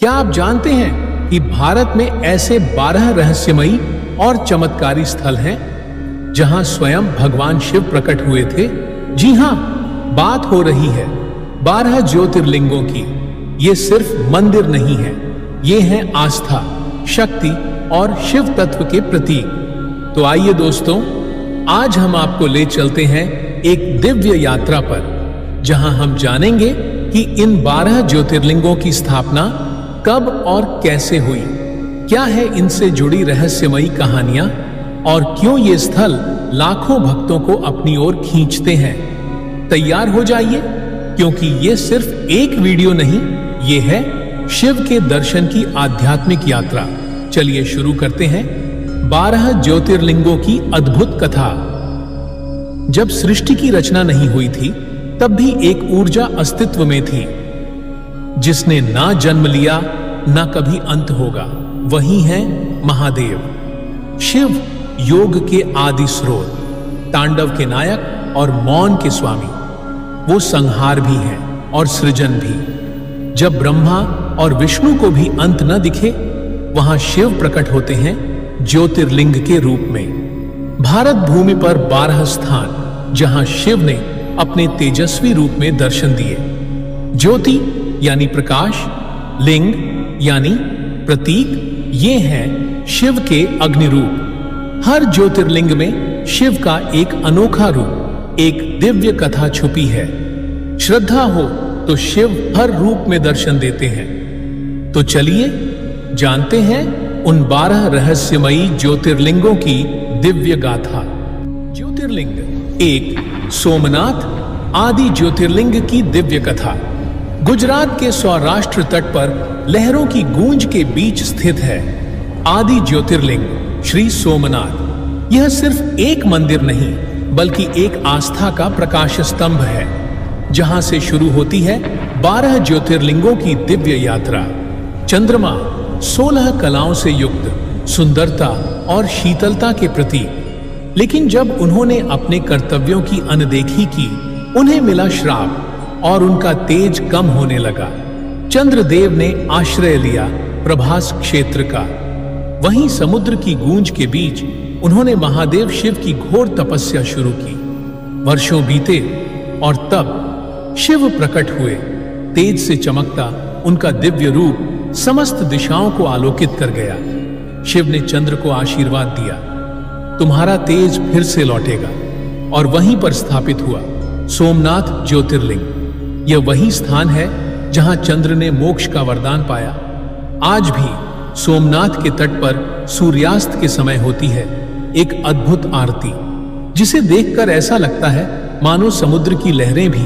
क्या आप जानते हैं कि भारत में ऐसे 12 रहस्यमयी और चमत्कारी स्थल हैं जहां स्वयं भगवान शिव प्रकट हुए थे? जी हां, बात हो रही है 12 ज्योतिर्लिंगों की। ये सिर्फ मंदिर नहीं है, ये हैं आस्था, शक्ति और शिव तत्व के प्रतीक। तो आइए दोस्तों, आज हम आपको ले चलते हैं एक दिव्य यात्रा पर, जहां हम जानेंगे कि इन 12 ज्योतिर्लिंगों की स्थापना कब और कैसे हुई, क्या है इनसे जुड़ी रहस्यमयी कहानियां और क्यों ये स्थल लाखों भक्तों को अपनी ओर खींचते हैं। तैयार हो जाइए, क्योंकि ये सिर्फ एक वीडियो नहीं, ये है शिव के दर्शन की आध्यात्मिक यात्रा। चलिए शुरू करते हैं 12 ज्योतिर्लिंगों की अद्भुत कथा। जब सृष्टि की रचना नहीं हुई थी, तब भी एक ऊर्जा अस्तित्व में थी, जिसने ना जन्म लिया ना कभी अंत होगा। वही है महादेव। शिव योग के आदि स्रोत, तांडव के नायक और मौन के स्वामी। वो संहार भी हैं और सृजन भी। जब ब्रह्मा और विष्णु को भी अंत न दिखे, वहां शिव प्रकट होते हैं ज्योतिर्लिंग के रूप में। भारत भूमि पर 12 स्थान जहां शिव ने अपने तेजस्वी रूप में दर्शन दिए। ज्योति यानी प्रकाश, लिंग यानी प्रतीक, ये हैं शिव के अग्नि रूप। हर ज्योतिर्लिंग में शिव का एक अनोखा रूप, एक दिव्य कथा छुपी है। श्रद्धा हो तो शिव हर रूप में दर्शन देते हैं। तो चलिए जानते हैं उन 12 रहस्यमयी ज्योतिर्लिंगों की दिव्य गाथा। ज्योतिर्लिंग 1, सोमनाथ आदि ज्योतिर्लिंग की दिव्य कथा। गुजरात के सौराष्ट्र तट पर लहरों की गूंज के बीच स्थित है आदि ज्योतिर्लिंग श्री सोमनाथ। यह सिर्फ एक मंदिर नहीं, बल्कि एक आस्था का प्रकाश स्तंभ है, जहां से शुरू होती है 12 ज्योतिर्लिंगों की दिव्य यात्रा। चंद्रमा 16 कलाओं से युक्त, सुंदरता और शीतलता के प्रतीक। लेकिन जब उन्होंने अपने कर्तव्यों की अनदेखी की, उन्हें मिला श्राप और उनका तेज कम होने लगा। चंद्रदेव ने आश्रय लिया प्रभास क्षेत्र का। वहीं समुद्र की गूंज के बीच उन्होंने महादेव शिव की घोर तपस्या शुरू की। वर्षों बीते और तब शिव प्रकट हुए। तेज से चमकता उनका दिव्य रूप समस्त दिशाओं को आलोकित कर गया। शिव ने चंद्र को आशीर्वाद दिया, तुम्हारा तेज फिर से लौटेगा, और वहीं पर स्थापित हुआ सोमनाथ ज्योतिर्लिंग। यह वही स्थान है जहां चंद्र ने मोक्ष का वरदान पाया। आज भी सोमनाथ के तट पर सूर्यास्त के समय होती है एक अद्भुत आरती, जिसे देखकर ऐसा लगता है मानो समुद्र की लहरें भी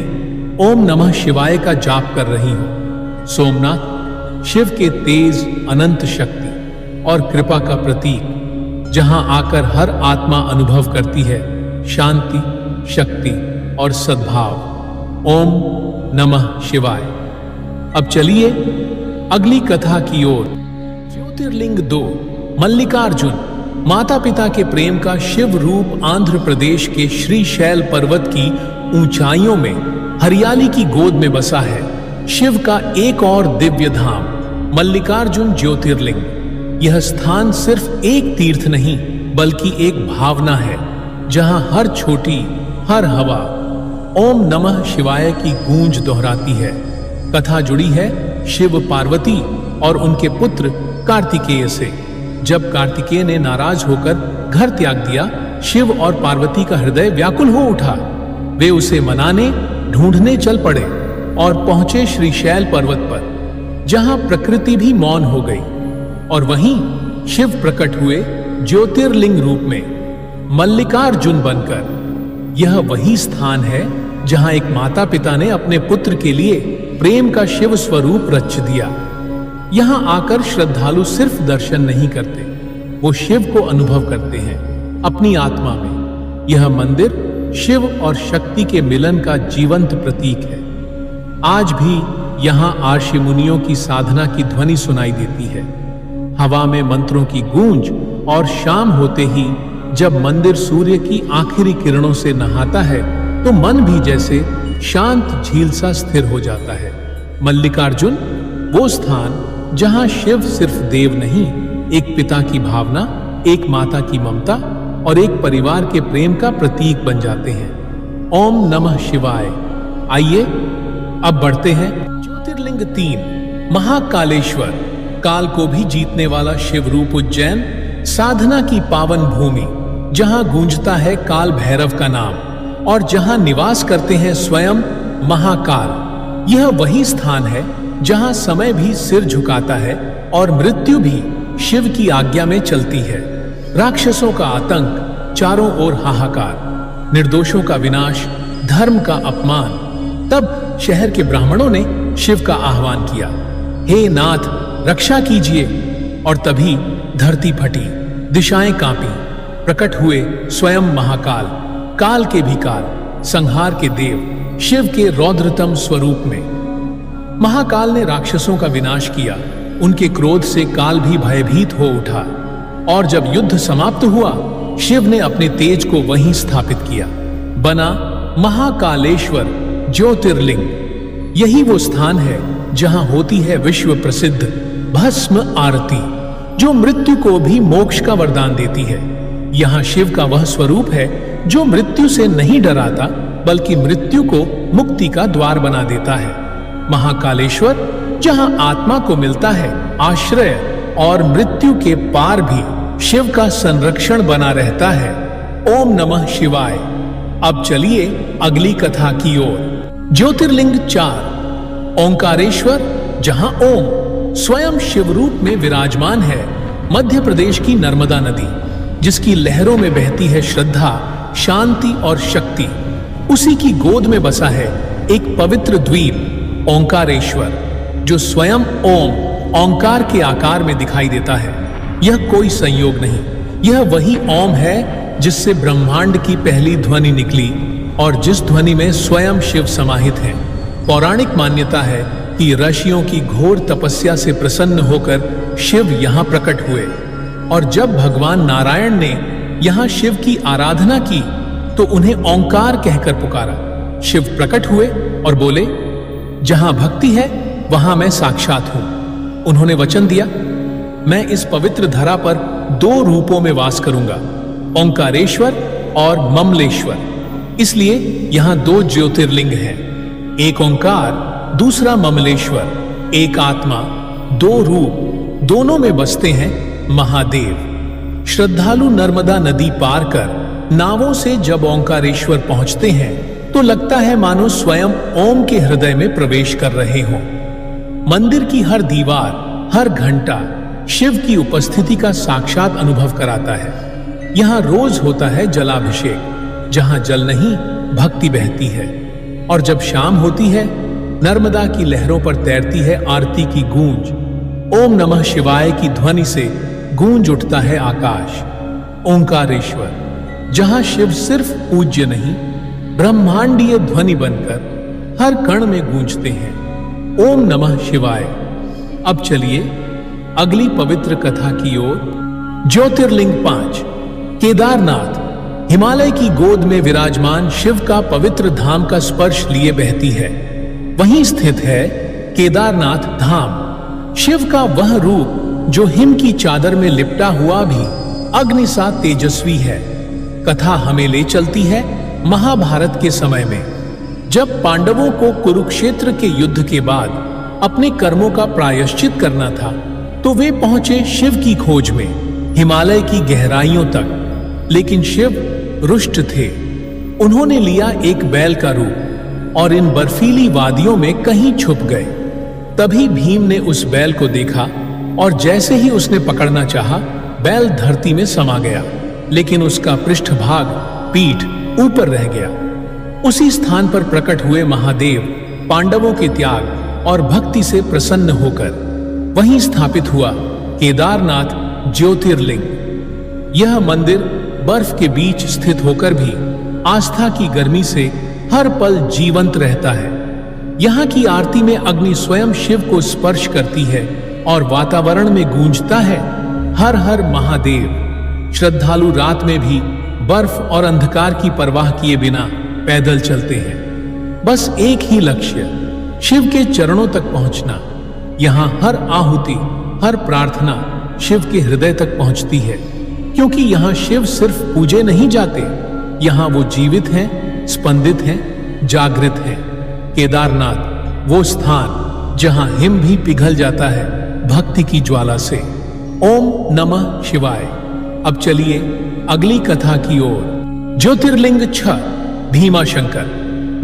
ओम नमः शिवाय का जाप कर रही हो। सोमनाथ शिव के तेज, अनंत शक्ति और कृपा का प्रतीक, जहां आकर हर आत्मा अनुभव करती है शांति, शक्ति और सद्भाव। ओम नमः शिवाय। अब चलिए अगली कथा की ओर। ज्योतिर्लिंग 2, मल्लिकार्जुन। माता पिता के प्रेम का शिव रूप आंध्र प्रदेश के श्रीशैल पर्वत की ऊंचाइयों में हरियाली की गोद में बसा है शिव का एक और दिव्य धाम, मल्लिकार्जुन ज्योतिर्लिंग। यह स्थान सिर्फ एक तीर्थ नहीं, बल्कि एक भावना है, जहां हर छोटी, हर हवा ओम नमः शिवाय की गूंज दोहराती है। कथा जुड़ी है शिव, पार्वती और उनके पुत्र कार्तिकेय से। जब कार्तिकेय ने नाराज होकर घर त्याग दिया, शिव और पार्वती का हृदय व्याकुल हो उठा। वे उसे मनाने, ढूंढने चल पड़े और पहुंचे श्रीशैल पर्वत पर, जहां प्रकृति भी मौन हो गई। और वहीं शिव प्रकट हुए ज्योतिर्लिंग रूप में, मल्लिकार्जुन बनकर। यह वही स्थान है जहां एक माता पिता ने अपने पुत्र के लिए प्रेम का शिव स्वरूप रच दिया। यहां आकर श्रद्धालु सिर्फ दर्शन नहीं करते, वो शिव को अनुभव करते हैं अपनी आत्मा में। यह मंदिर शिव और शक्ति के मिलन का जीवंत प्रतीक है। आज भी यहां आर्षि मुनियों की साधना की ध्वनि सुनाई देती है, हवा में मंत्रों की गूंज, और शाम होते ही जब मंदिर सूर्य की आखिरी किरणों से नहाता है, तो मन भी जैसे शांत झील सा स्थिर हो जाता है। मल्लिकार्जुन वो स्थान जहां शिव सिर्फ देव नहीं, एक पिता की भावना, एक माता की ममता और एक परिवार के प्रेम का प्रतीक बन जाते हैं। ओम नमः शिवाय। आइए अब बढ़ते हैं। ज्योतिर्लिंग 3, महाकालेश्वर, काल को भी जीतने वाला शिव रूप उज्जैन, साधना की पावन भूमि, जहां गूंजता है काल भैरव का नाम और जहां निवास करते हैं स्वयं महाकाल। यह वही स्थान है जहां समय भी सिर झुकाता है और मृत्यु भी शिव की आज्ञा में चलती है। राक्षसों का आतंक, चारों ओर हाहाकार, निर्दोषों का विनाश, धर्म का अपमान। तब शहर के ब्राह्मणों ने शिव का आह्वान किया, हे नाथ रक्षा कीजिए। और तभी धरती फटी, दिशाएं कांपी, प्रकट हुए स्वयं महाकाल, काल के भी काल, संहार के देव, शिव के रौद्रतम स्वरूप में। महाकाल ने राक्षसों का विनाश किया। उनके क्रोध से काल भी भयभीत हो उठा और जब युद्ध समाप्त हुआ, शिव ने अपने तेज को वहीं स्थापित किया। बना महाकालेश्वर ज्योतिर्लिंग। यही वो स्थान है जहां होती है विश्व प्रसिद्ध भस्म आरती, जो मृत्यु को भी मोक्ष का वरदान देती है। यहां शिव का वह स्वरूप है जो मृत्यु से नहीं डराता, बल्कि मृत्यु को मुक्ति का द्वार बना देता है। महाकालेश्वर, जहां आत्मा को मिलता है आश्रय और मृत्यु के पार भी शिव का संरक्षण बना रहता है। ओम नमः शिवाय। अब चलिए अगली कथा की ओर। ज्योतिर्लिंग 4, ओंकारेश्वर, जहां ओम स्वयं शिव रूप में विराजमान है। मध्य प्रदेश की नर्मदा नदी, जिसकी लहरों में बहती है श्रद्धा, शांति और शक्ति, उसी की गोद में बसा है एक पवित्र द्वीप ओंकारेश्वर, जो स्वयं ओम ओंकार के आकार में दिखाई देता है। यह कोई संयोग नहीं, यह वही ओम है जिससे ब्रह्मांड की पहली ध्वनि निकली और जिस ध्वनि में स्वयं शिव समाहित हैं। पौराणिक मान्यता है कि ऋषियों की घोर तपस्या से प्रसन्न होकर शिव यहाँ प्रकट हुए और जब भगवान नारायण ने यहाँ शिव की आराधना की तो उन्हें ओंकार कहकर पुकारा। शिव प्रकट हुए और बोले, जहां भक्ति है वहां मैं साक्षात हूं। उन्होंने वचन दिया, मैं इस पवित्र धरा पर 2 रूपों में वास करूंगा, ओंकारेश्वर और ममलेश्वर। इसलिए यहां 2 ज्योतिर्लिंग हैं, एक ओंकार, दूसरा ममलेश्वर। एक आत्मा, 2 रूप, दोनों में बसते हैं महादेव। श्रद्धालु नर्मदा नदी पार कर नावों से जब ओंकारेश्वर पहुंचते हैं तो लगता है मानो स्वयं ओम के हृदय में प्रवेश कर रहे हों। मंदिर की हर दीवार, हर घंटा शिव की उपस्थिति का साक्षात अनुभव कराता है। यहां रोज होता है जलाभिषेक, जहां जल नहीं भक्ति बहती है। और जब शाम होती है, नर्मदा की लहरों पर तैरती है आरती की गूंज। ओम नमः शिवाय की ध्वनि से गूंज उठता है आकाश। ओंकारेश्वर, जहां शिव सिर्फ पूज्य नहीं, ब्रह्मांडीय ध्वनि बनकर हर कण में गूंजते हैं। ओम नमः शिवाय। अब चलिए अगली पवित्र कथा की ओर। ज्योतिर्लिंग 5, केदारनाथ, हिमालय की गोद में विराजमान शिव का पवित्र धाम का स्पर्श लिए बहती है। वहीं स्थित है केदारनाथ धाम, शिव का वह रूप जो हिम की चादर में लिपटा हुआ भी अग्नि सा तेजस्वी है। कथा हमें ले चलती है महाभारत के समय में, जब पांडवों को कुरुक्षेत्र के युद्ध के बाद अपने कर्मों का प्रायश्चित करना था, तो वे पहुंचे शिव की खोज में हिमालय की गहराइयों तक। लेकिन शिव रुष्ट थे। उन्होंने लिया एक बैल का रूप और इन बर्फीली वादियों में कहीं छुप गए। तभी भीम ने उस बैल को देखा और जैसे ही उसने पकड़ना चाहा, बैल धरती में समा गया, लेकिन उसका पृष्ठभाग, पीठ ऊपर रह गया। उसी स्थान पर प्रकट हुए महादेव पांडवों के त्याग और भक्ति से प्रसन्न होकर वहीं स्थापित हुआ केदारनाथ ज्योतिर्लिंग। यह मंदिर बर्फ के बीच स्थित होकर भी आस्था की गर्मी से हर पल जीवंत रहता है। यहाँ की आरती में अग्नि स्वयं शिव को स्पर्श करती है और वातावरण में गूंजता है हर हर महादेव। श्रद्धालु रात में भी बर्फ और अंधकार की परवाह किए बिना पैदल चलते हैं। बस एक ही लक्ष्य, शिव के चरणों तक पहुंचना। यहाँ हर आहुति, हर प्रार्थना शिव के हृदय तक पहुंचती है, क्योंकि यहाँ शिव सिर्फ पूजे नहीं जाते, यहाँ वो जीवित हैं, स्पंदित हैं, जागृत हैं। केदारनाथ वो स्थान जहाँ हिम भी पिघल जाता है भक्ति की ज्वाला से। ओम नमः शिवाय। अब चलिए अगली कथा की ओर। ज्योतिर्लिंग 6 भीमाशंकर।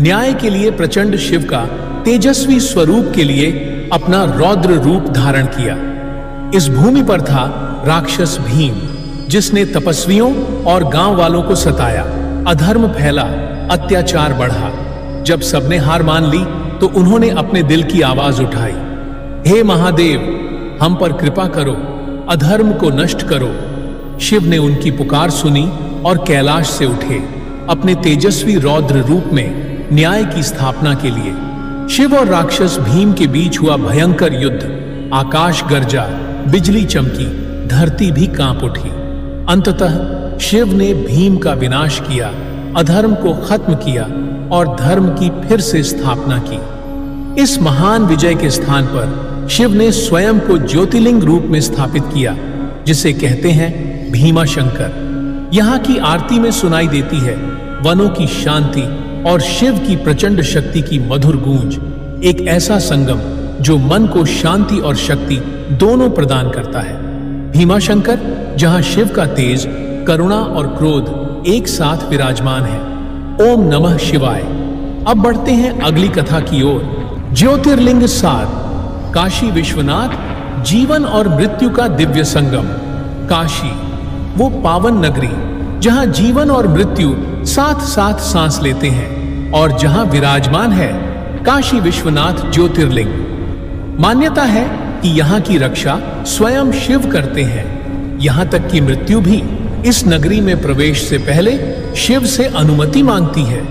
न्याय के लिए प्रचंड शिव का तेजस्वी स्वरूप के लिए अपना रौद्र रूप धारण किया। इस भूमि पर था राक्षस भीम, जिसने तपस्वियों और गांव वालों को सताया। अधर्म फैला, अत्याचार बढ़ा। जब सबने हार मान ली तो उन्होंने अपने दिल की आवाज उठाई, हे महादेव, हम पर कृपा करो, अधर्म को नष्ट करो। शिव ने उनकी पुकार सुनी और कैलाश से उठे अपने तेजस्वी रौद्र रूप में न्याय की स्थापना के लिए। शिव और राक्षस भीम के बीच हुआ भयंकर युद्ध। आकाश गरजा, बिजली चमकी, धरती भी कांप उठी। अंततः शिव ने भीम का विनाश किया, अधर्म को खत्म किया और धर्म की फिर से स्थापना की। इस महान विजय के स्थान पर शिव ने स्वयं को ज्योतिर्लिंग रूप में स्थापित किया, जिसे कहते हैं भीमाशंकर। यहाँ की आरती में सुनाई देती है वनों की शांति और शिव की प्रचंड शक्ति की मधुर गूंज। एक ऐसा संगम जो मन को शांति और शक्ति दोनों प्रदान करता है। भीमाशंकर, जहां शिव का तेज, करुणा और क्रोध एक साथ विराजमान है। ओम नमः शिवाय। अब बढ़ते हैं अगली कथा की ओर। ज्योतिर्लिंग 7 काशी विश्वनाथ। जीवन और मृत्यु का दिव्य संगम। काशी वो पावन नगरी जहां जीवन और मृत्यु साथ साथ सांस लेते हैं और जहां विराजमान है काशी विश्वनाथ ज्योतिर्लिंग। मान्यता है कि यहाँ की रक्षा स्वयं शिव करते हैं। यहाँ तक कि मृत्यु भी इस नगरी में प्रवेश से पहले शिव से अनुमति मांगती है।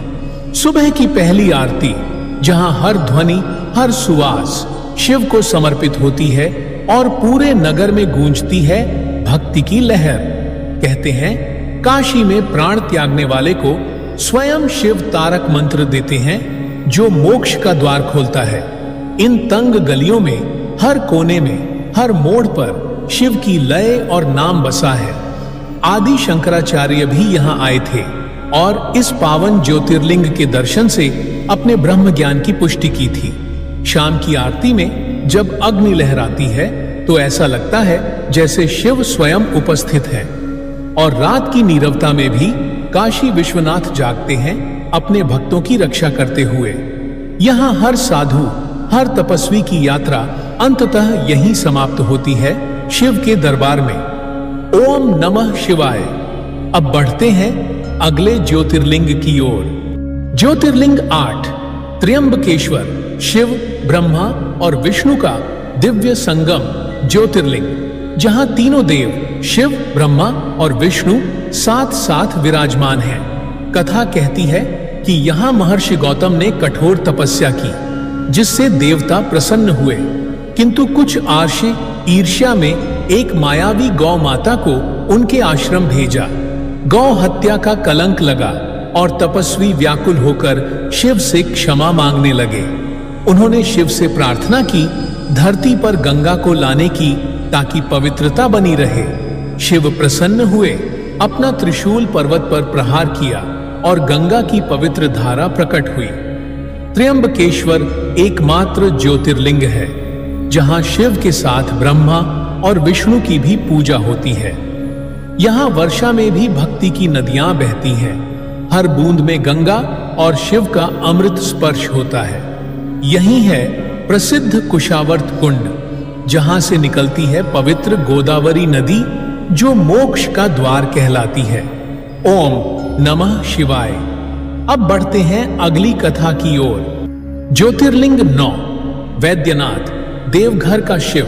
सुबह की पहली आरती, जहां हर ध्वनि, हर सुवास शिव को समर्पित होती है और पूरे नगर में गूंजती है भक्ति की लहर। कहते हैं काशी में प्राण त्यागने वाले को स्वयं शिव तारक मंत्र देते हैं, जो मोक्ष का द्वार खोलता है। इन तंग गलियों में, हर कोने में, हर मोड़ पर शिव की लय और नाम बसा है। आदि शंकराचार्य भी यहाँ आए थे और इस पावन ज्योतिर्लिंग के दर्शन से अपने ब्रह्म ज्ञान की पुष्टि की थी। शाम की आरती में जब अग्नि लहराती है तो ऐसा लगता है जैसे शिव स्वयं उपस्थित है। और रात की नीरवता में भी काशी विश्वनाथ जागते हैं अपने भक्तों की रक्षा करते हुए। यहाँ हर साधु, हर तपस्वी की यात्रा अंततः यहीं समाप्त होती है, शिव के दरबार में। ओम नमः शिवाय। अब बढ़ते हैं अगले ज्योतिर्लिंग की ओर। ज्योतिर्लिंग 8 त्र्यंबकेश्वर। शिव, ब्रह्मा और विष्णु का दिव्य संगम ज्योतिर्लिंग, जहां तीनों देव शिव, ब्रह्मा और विष्णु साथ साथ विराजमान हैं। कथा कहती है कि यहाँ महर्षि गौतम ने कठोर तपस्या की, जिससे देवता प्रसन्न हुए। किंतु कुछ आर्षि ईर्ष्या में एक मायावी गौ माता को उनके आश्रम भेजा। गौ हत्या का कलंक लगा और तपस्वी व्याकुल होकर शिव से क्षमा मांगने लगे। उन्होंने शिव से प्रार्थना की धरती पर गंगा को लाने की, ताकि पवित्रता बनी रहे। शिव प्रसन्न हुए, अपना त्रिशूल पर्वत पर प्रहार किया और गंगा की पवित्र धारा प्रकट हुई। त्र्यंबकेश्वर एकमात्र ज्योतिर्लिंग है जहां शिव के साथ ब्रह्मा और विष्णु की भी पूजा होती है। यहाँ वर्षा में भी भक्ति की नदियां बहती हैं। हर बूंद में गंगा और शिव का अमृत स्पर्श होता है। यही है प्रसिद्ध कुशावर्त कुंड, जहां से निकलती है पवित्र गोदावरी नदी, जो मोक्ष का द्वार कहलाती है। ओम नमः शिवाय। अब बढ़ते हैं अगली कथा की ओर। ज्योतिर्लिंग 9 वैद्यनाथ। देवघर का शिव,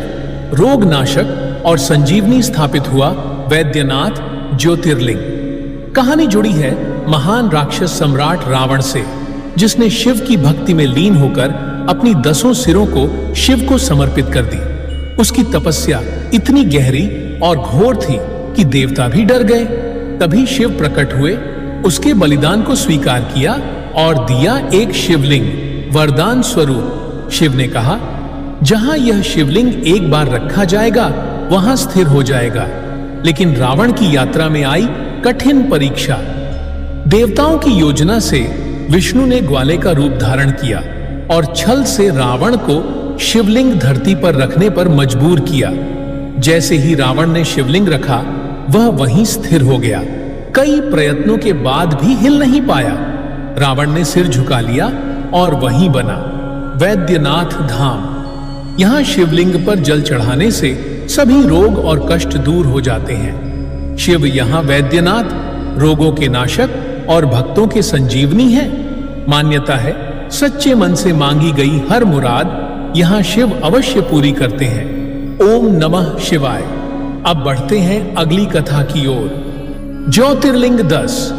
रोग नाशक और संजीवनी स्थापित हुआ वैद्यनाथ ज्योतिर्लिंग। कहानी जुड़ी है महान राक्षस सम्राट रावण से, जिसने शिव की भक्ति में लीन होकर अपनी 10 सिरों को शिव को समर्पित कर दी। उसकी तपस्या इतनी गहरी और घोर थी कि देवता भी डर गए। तभी शिव प्रकट हुए, उसके बलिदान को स्वीकार किया और दिया एक शिवलिंग, वरदान स्वरूप। शिव ने कहा, जहां यह शिवलिंग एक बार रखा जाएगा वहां स्थिर हो जाएगा। लेकिन रावण की यात्रा में आई कठिन परीक्षा। देवताओं की योजना से विष्णु ने ग्वाले का रूप धारण किया और छल से रावण को शिवलिंग धरती पर रखने पर मजबूर किया। जैसे ही रावण ने शिवलिंग रखा वह वहीं स्थिर हो गया। कई प्रयत्नों के बाद भी हिल नहीं पाया। रावण ने सिर झुका लिया और वहीं बना वैद्यनाथ धाम। यहां शिवलिंग पर जल चढ़ाने से सभी रोग और कष्ट दूर हो जाते हैं। शिव यहां वैद्यनाथ, रोगों के नाशक और भक्तों के संजीवनी है। मान्यता है सच्चे मन से मांगी गई हर मुराद यहां शिव अवश्य पूरी करते हैं। ओम नमः शिवाय। अब बढ़ते हैं अगली कथा की ओर। ज्योतिर्लिंग 10।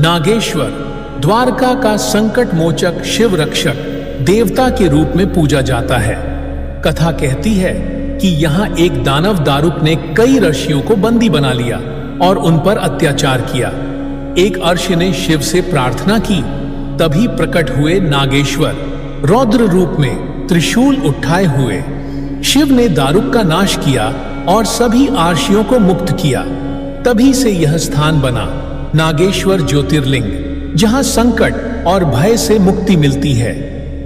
नागेश्वर द्वारका का संकट मोचक शिव रक्षक देवता के रूप में पूजा जाता है। कथा कहती है कि यहाँ एक दानव दारुक ने कई ऋषियों को बंदी बना लिया और उन पर अत्याचार किया। एक अर्षि ने शिव से प्रार्थना की, तभी प्रकट हुए नागेश्वर रौद्र रूप में त्रिशूल उठाए हुए। शिव ने दारुक का नाश किया और सभी आर्षियों को मुक्त किया। तभी से यह स्थान बना नागेश्वर ज्योतिर्लिंग, जहां संकट और भय से मुक्ति मिलती है।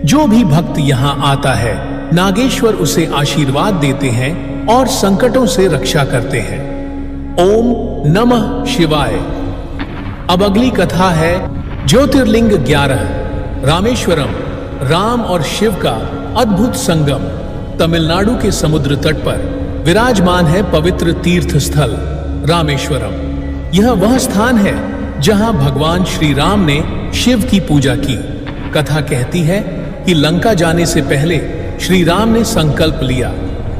जो भी भक्त यहाँ आता है नागेश्वर उसे आशीर्वाद देते हैं और संकटों से रक्षा करते हैं। ओम नमः शिवाय। अब अगली कथा है ज्योतिर्लिंग 11। रामेश्वरम राम और शिव का अद्भुत संगम। तमिलनाडु के समुद्र तट पर विराजमान है पवित्र तीर्थ स्थल रामेश्वरम। यह वह स्थान है जहां भगवान श्री राम ने शिव की पूजा की। कथा कहती है कि लंका जाने से पहले श्री राम ने संकल्प लिया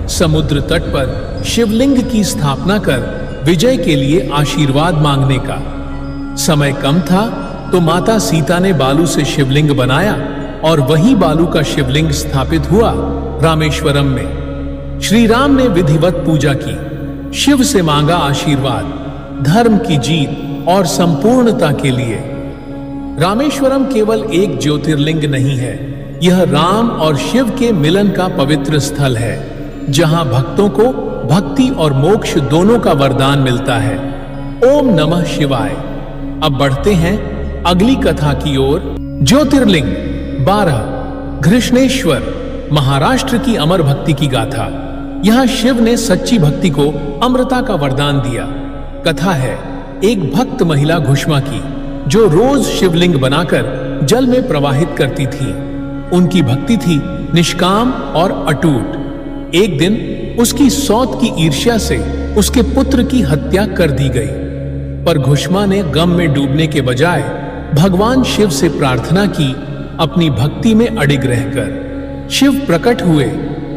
समुद्र तट पर शिवलिंग की स्थापना कर विजय के लिए आशीर्वाद मांगने का। समय कम था तो माता सीता ने बालू से शिवलिंग बनाया और वही बालू का शिवलिंग स्थापित हुआ रामेश्वरम में। श्री राम ने विधिवत पूजा की, शिव से मांगा आशीर्वाद, धर्म की जीत और संपूर्णता के लिए। रामेश्वरम केवल एक ज्योतिर्लिंग नहीं है, यह राम और शिव के मिलन का पवित्र स्थल है, जहां भक्तों को भक्ति और मोक्ष दोनों का वरदान मिलता है। ओम नमः शिवाय। अब बढ़ते हैं अगली कथा की ओर। ज्योतिर्लिंग 12। घृष्णेश्वर महाराष्ट्र की अमर भक्ति की गाथा। यहां शिव ने सच्ची भक्ति को अमृता का वरदान दिया। कथा है एक भक्त महिला घुष्मा की, जो रोज शिवलिंग बनाकर जल में प्रवाहित करती थी। उनकी भक्ति थी निष्काम और अटूट। एक दिन उसकी सौत की ईर्ष्या से उसके पुत्र की हत्या कर दी गई, पर घुष्मा ने गम में डूबने के बजाय भगवान शिव से प्रार्थना की, अपनी भक्ति में अडिग रहकर। शिव प्रकट हुए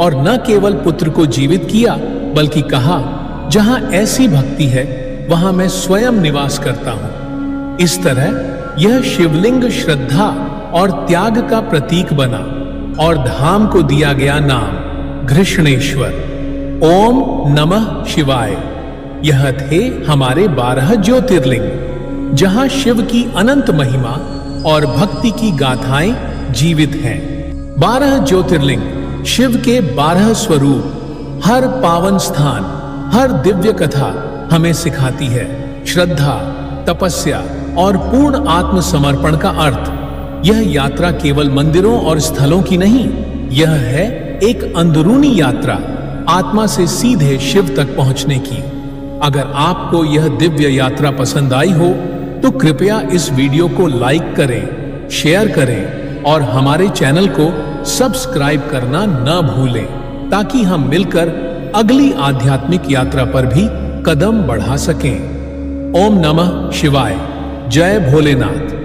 और न केवल पुत्र को जीवित किया, बल्कि कहा, जहां ऐसी भक्ति है वहां मैं स्वयं निवास करता हूं। इस तरह यह शिवलिंग श्रद्धा और त्याग का प्रतीक बना और धाम को दिया गया नाम घृष्णेश्वर। ओम नमः शिवाय। यह थे हमारे 12 ज्योतिर्लिंग, जहां शिव की अनंत महिमा और भक्ति की गाथाएं जीवित हैं। 12 ज्योतिर्लिंग शिव के 12 स्वरूप। हर पावन स्थान, हर दिव्य कथा हमें सिखाती है श्रद्धा, तपस्या और पूर्ण आत्मसमर्पण का अर्थ। यह यात्रा केवल मंदिरों और स्थलों की नहीं, यह है एक अंदरूनी यात्रा, आत्मा से सीधे शिव तक पहुंचने की। अगर आपको यह दिव्य यात्रा पसंद आई हो तो कृपया इस वीडियो को लाइक करें, शेयर करें और हमारे चैनल को सब्सक्राइब करना न भूलें, ताकि हम मिलकर अगली आध्यात्मिक यात्रा पर भी कदम बढ़ा सकें। ओम नमः शिवाय। जय भोलेनाथ।